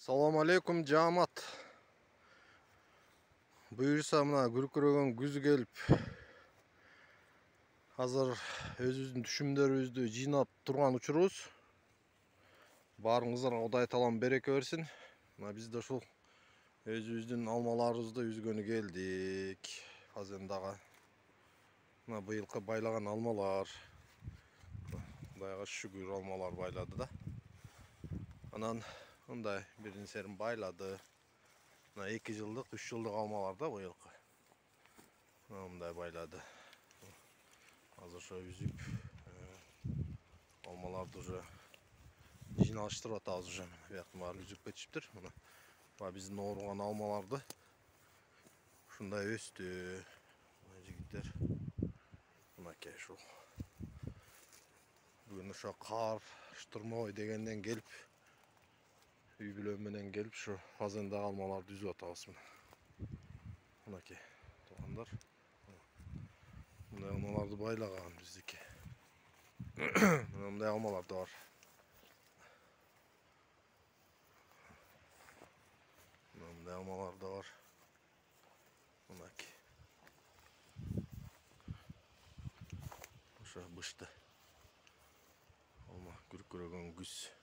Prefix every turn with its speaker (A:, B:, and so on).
A: Assalamu alaikum Camat. Buyursa mına gürkürөгөн güz келип, азыр өзүбүздүн түшүмдөрүбүздү жыйнап турган учурубуз. Баарыңыздарга Кудай таалам береке берсин. Мына биз да ушул өзүбүздүн алмаларыбызды үзгөнү келдик. Фазендага. Мына быйылкы байлаган алмалар. Кудайга шүгүр, алмалар байлады да. Анан мындай бирин серин байлады. 2 жылдык, 3 жылдык алмалар да быйылкы. Мындай байлады. Азыр ошо үзүп алмаларды уже жыйналыштырып атабыз уже. Бияктын баары үзүп кетишиптир. Мына биздин ооруган алмаларды ушундай өстү. Мына жигиттер мынакей ушул. Бүгүн ошо кар, штурмовой дегенден келип, үй бүлө менен келип ушу фазендагы алмаларды үзүп атабыз. Мынакей туугандар. Мындай алмаларды байлаган биздики. Мындай алмалар да бар. Мындай алмалар да бар. Мынакей. Ошо бышты. Алма күркүрөгөн күз.